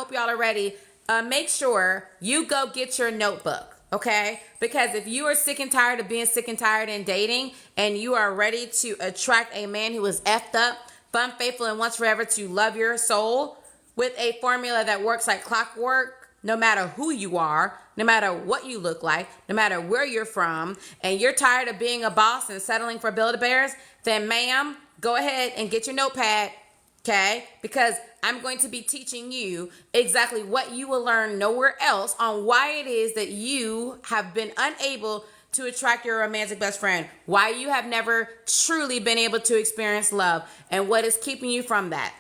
hope y'all are ready. Make sure you go get your notebook, okay? Because if you are sick and tired of being sick and tired in dating, and you are ready to attract a man who is effed up, fun, faithful, and wants forever to love your soul with a formula that works like clockwork, no matter who you are, no matter what you look like, no matter where you're from, and you're tired of being a boss and settling for Build-A-Bears, then ma'am, go ahead and get your notepad, okay? Because I'm going to be teaching you exactly what you will learn nowhere else on why it is that you have been unable to attract your romantic best friend, why you have never truly been able to experience love, and what is keeping you from that.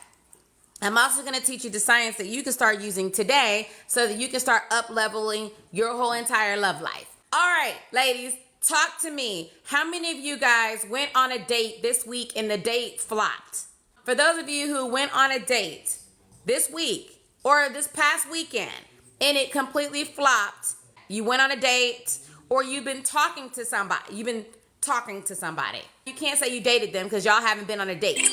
I'm also going to teach you the science that you can start using today so that you can start up-leveling your whole entire love life. All right, ladies, talk to me. How many of you guys went on a date this week and the date flopped? For those of you who went on a date this week or this past weekend and it completely flopped, you went on a date or you've been talking to somebody. You can't say you dated them because y'all haven't been on a date.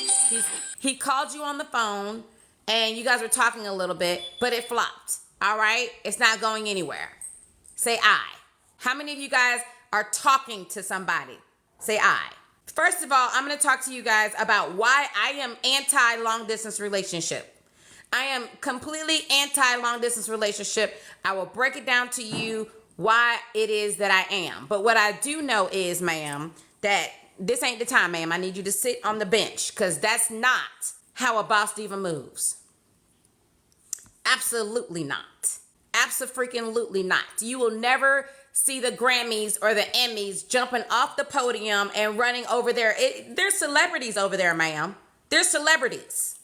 He called you on the phone and you guys were talking a little bit, but it flopped. All right? It's not going anywhere. Say I. How many of you guys are talking to somebody? Say I. First of all, I'm going to talk to you guys about why I am anti-long distance relationship. I am completely anti-long distance relationship. I will break it down to you why it is that I am. But what I do know is, ma'am, that this ain't the time, ma'am. I need you to sit on the bench because that's not how a boss diva moves. Absolutely not. Abso-freaking-lutely not. You will never see the Grammys or the Emmys jumping off the podium and running over there. There's celebrities over there, ma'am. There's celebrities.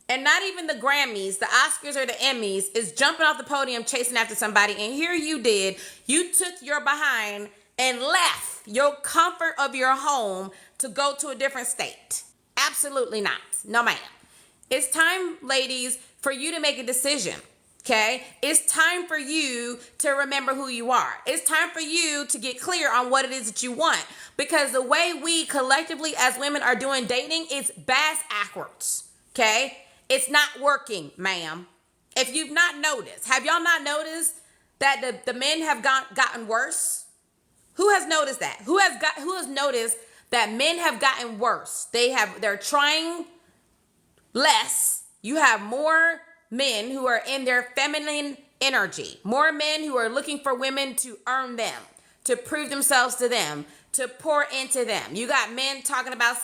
And not even the Grammys, the Oscars, or the Emmys is jumping off the podium chasing after somebody. And here you did. You took your behind and left your comfort of your home to go to a different state. Absolutely not. No, ma'am. It's time, ladies, for you to make a decision. Okay? It's time for you to remember who you are. It's time for you to get clear on what it is that you want. Because the way we collectively as women are doing dating is bass backwards. Okay? It's not working, ma'am. If you've not noticed, have y'all not noticed that the men have gotten worse? Who has noticed that? Who has noticed that men have gotten worse? They're trying less. You have more men who are in their feminine energy, more men who are looking for women to earn them, to prove themselves to them, to pour into them. You got men talking about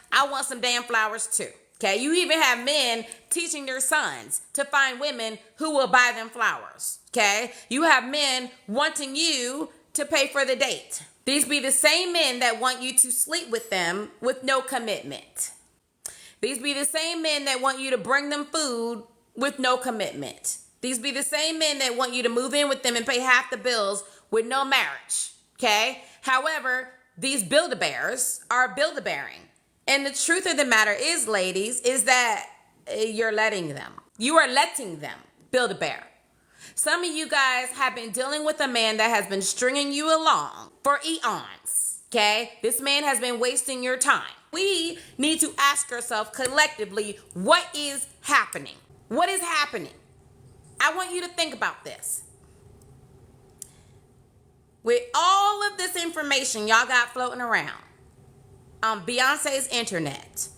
I want some damn flowers too. Okay, you even have men teaching their sons to find women who will buy them flowers. Okay, you have men wanting you to pay for the date. These be the same men that want you to sleep with them with no commitment. These be the same men that want you to bring them food with no commitment. These be the same men that want you to move in with them and pay half the bills with no marriage. Okay? However, these Build-A-Bears are Build-A-Bearing. And the truth of the matter is, ladies, is that you're letting them. You are letting them Build-A-Bear. Some of you guys have been dealing with a man that has been stringing you along for eons. Okay? This man has been wasting your time. We need to ask ourselves collectively, what is happening? What is happening? I want you to think about this. With all of this information y'all got floating around on Beyonce's internet,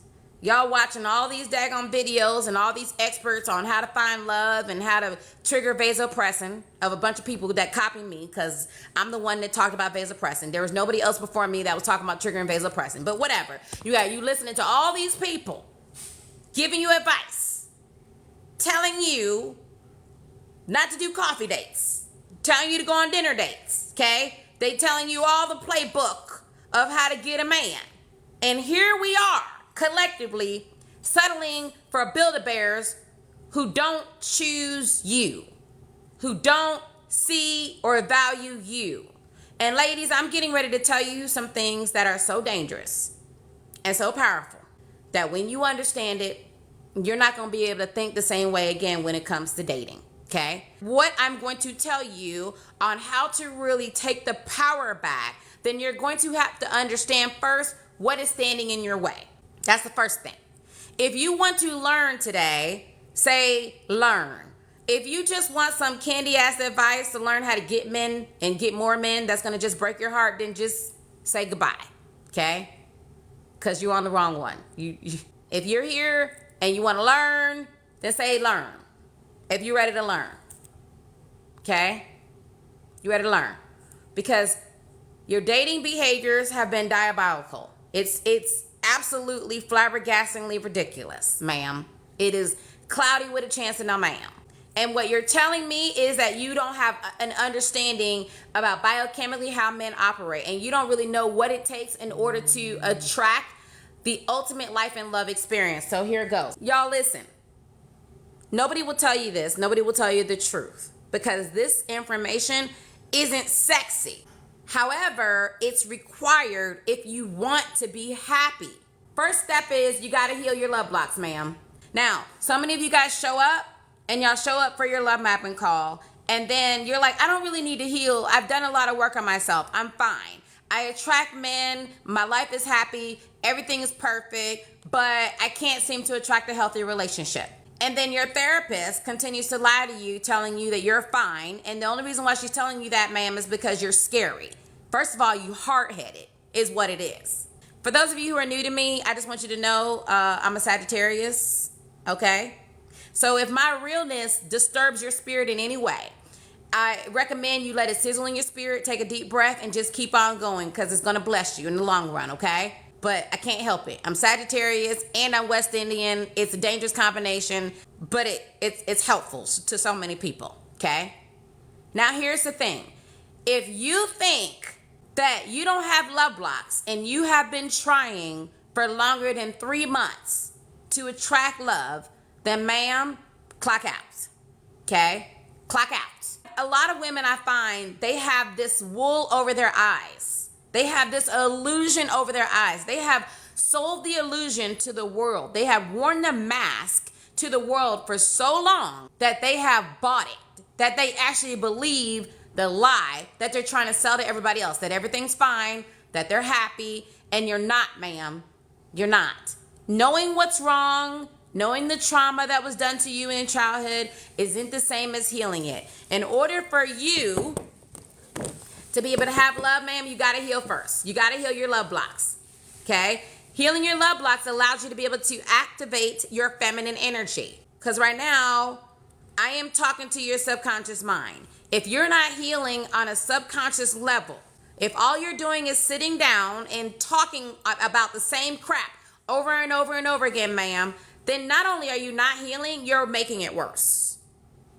y'all watching all these daggone videos and all these experts on how to find love and how to trigger vasopressin of a bunch of people that copy me because I'm the one that talked about vasopressin. There was nobody else before me that was talking about triggering vasopressin. But whatever. You listening to all these people giving you advice, telling you not to do coffee dates, telling you to go on dinner dates, okay? They telling you all the playbook of how to get a man. And here we are, collectively, settling for Build-A-Bears who don't choose you, who don't see or value you. And ladies, I'm getting ready to tell you some things that are so dangerous and so powerful that when you understand it, you're not going to be able to think the same way again when it comes to dating, okay? What I'm going to tell you on how to really take the power back, then you're going to have to understand first what is standing in your way. That's the first thing. If you want to learn today, say learn. If you just want some candy ass advice to learn how to get men and get more men that's going to just break your heart, then just say goodbye, okay? Because you're on the wrong one. If you're here and you want to learn, then say learn. If you're ready to learn, okay? You ready to learn? Because your dating behaviors have been diabolical. It's absolutely flabbergastingly ridiculous, ma'am. It is cloudy with a chance of no ma'am. And what you're telling me is that you don't have an understanding about biochemically how men operate, and you don't really know what it takes in order to attract the ultimate life and love experience. So here it goes. Y'all listen. Nobody will tell you this. Nobody will tell you the truth because this information isn't sexy. However, it's required if you want to be happy. First step is you got to heal your love blocks, ma'am. Now, so many of you guys show up and y'all show up for your love mapping call, and then you're like, I don't really need to heal. I've done a lot of work on myself. I'm fine. I attract men. My life is happy. Everything is perfect, but I can't seem to attract a healthy relationship. And then your therapist continues to lie to you, telling you that you're fine. And the only reason why she's telling you that, ma'am, is because you're scary. First of all, you hard-headed is what it is. For those of you who are new to me, I just want you to know I'm a Sagittarius, okay? So if my realness disturbs your spirit in any way, I recommend you let it sizzle in your spirit, take a deep breath, and just keep on going because it's going to bless you in the long run, okay? But I can't help it. I'm Sagittarius and I'm West Indian. It's a dangerous combination, but it's helpful to so many people, okay? Now here's the thing. If you think that you don't have love blocks and you have been trying for longer than 3 months to attract love, then ma'am, clock out, okay? Clock out. A lot of women I find, they have this wool over their eyes. They have this illusion over their eyes. They have sold the illusion to the world. They have worn the mask to the world for so long that they have bought it, that they actually believe the lie that they're trying to sell to everybody else, that everything's fine, that they're happy, and you're not, ma'am. You're not. Knowing what's wrong, knowing the trauma that was done to you in childhood isn't the same as healing it. In order for you to be able to have love, ma'am, you got to heal first. You got to heal your love blocks, okay? Healing your love blocks allows you to be able to activate your feminine energy. Because right now, I am talking to your subconscious mind. If you're not healing on a subconscious level, if all you're doing is sitting down and talking about the same crap over and over and over again, ma'am, then not only are you not healing, you're making it worse,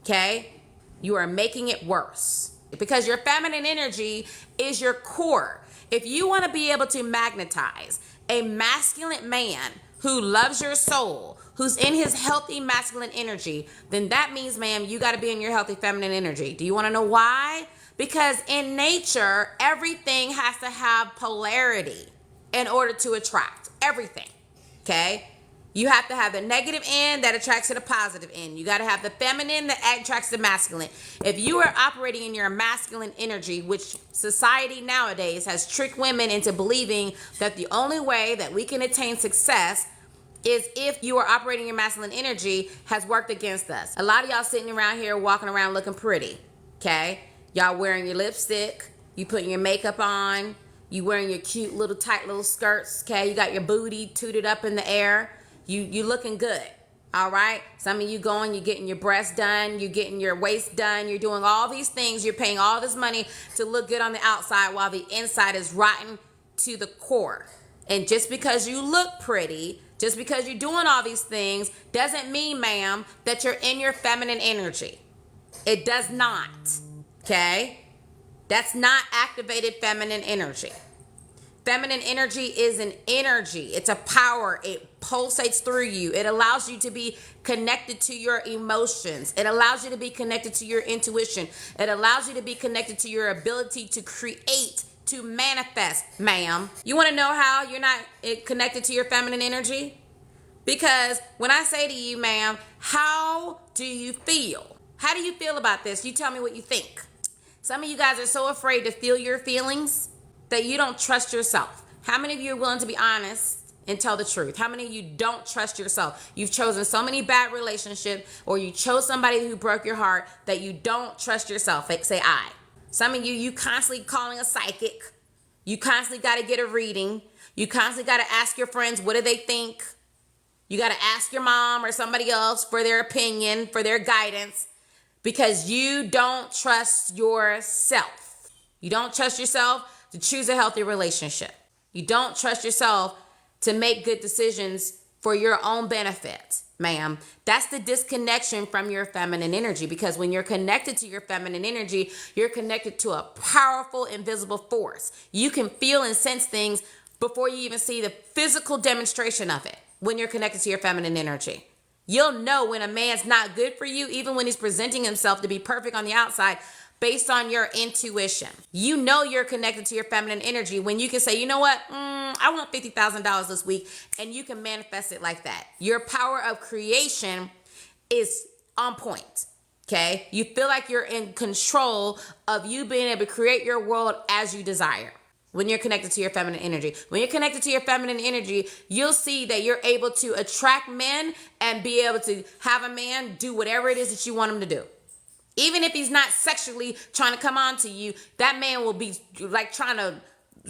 okay? You are making it worse because your feminine energy is your core. If you want to be able to magnetize a masculine man who loves your soul, who's in his healthy masculine energy, then that means, ma'am, you got to be in your healthy feminine energy. Do you want to know why? Because in nature, everything has to have polarity in order to attract everything, okay? You have to have the negative end that attracts to the positive end. You got to have the feminine that attracts the masculine. If you are operating in your masculine energy, which society nowadays has tricked women into believing that the only way that we can attain success is if you are operating your masculine energy, has worked against us. A lot of y'all sitting around here walking around looking pretty, okay? Y'all wearing your lipstick, you putting your makeup on, you wearing your cute little tight little skirts, okay? You got your booty tooted up in the air. You looking good, all right? Some of you going, you're getting your breasts done, you're getting your waist done, you're doing all these things, you're paying all this money to look good on the outside while the inside is rotten to the core. And just because you look pretty, just because you're doing all these things, doesn't mean, ma'am, that you're in your feminine energy. It does not, okay? That's not activated feminine energy. Feminine energy is an energy. It's a power. It pulsates through you. It allows you to be connected to your emotions. It allows you to be connected to your intuition. It allows you to be connected to your ability to create, to manifest, ma'am. You want to know how you're not connected to your feminine energy? Because when I say to you, ma'am, how do you feel? How do you feel about this? You tell me what you think. Some of you guys are so afraid to feel your feelings that you don't trust yourself. How many of you are willing to be honest and tell the truth? How many of you don't trust yourself? You've chosen so many bad relationships, or you chose somebody who broke your heart that you don't trust yourself. Like, say I. Some of you constantly calling a psychic. You constantly got to get a reading. You constantly got to ask your friends, what do they think? You got to ask your mom or somebody else for their opinion, for their guidance, because you don't trust yourself. You don't trust yourself to choose a healthy relationship. You don't trust yourself to make good decisions for your own benefit, ma'am. That's the disconnection from your feminine energy, because when you're connected to your feminine energy, you're connected to a powerful, invisible force. You can feel and sense things before you even see the physical demonstration of it. When you're connected to your feminine energy, you'll know when a man's not good for you, even when he's presenting himself to be perfect on the outside, based on your intuition. You know you're connected to your feminine energy when you can say, you know what, I want $50,000 this week, and you can manifest it like that. Your power of creation is on point, okay? You feel like you're in control of you being able to create your world as you desire. When you're connected to your feminine energy. When you're connected to your feminine energy, you'll see that you're able to attract men and be able to have a man do whatever it is that you want him to do. Even if he's not sexually trying to come on to you, that man will be like trying to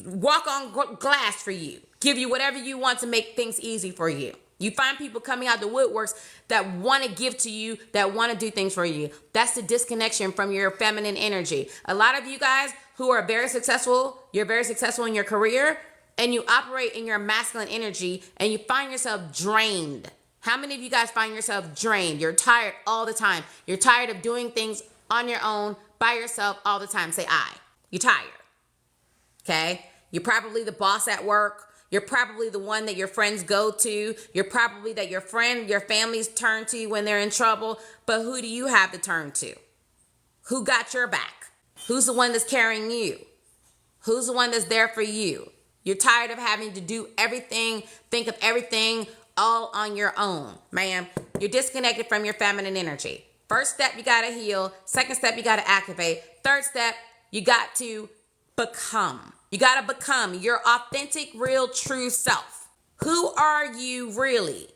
walk on glass for you. Give you whatever you want to make things easy for you. You find people coming out the woodworks that want to give to you, that want to do things for you. That's the disconnection from your feminine energy. A lot of you guys who are very successful, you're very successful in your career, and you operate in your masculine energy, and you find yourself drained. How many of you guys find yourself drained? You're tired all the time. You're tired of doing things on your own, by yourself all the time. Say I. You're tired. Okay? You're probably the boss at work. You're probably the one that your friends go to. You're probably that your families turn to when they're in trouble. But who do you have to turn to? Who got your back? Who's the one that's carrying you? Who's the one that's there for you? You're tired of having to do everything, think of everything all on your own, ma'am. You're disconnected from your feminine energy. First step, you got to heal. Second step, you got to activate. Third step, you got to become. You got to become your authentic, real, true self. Who are you really?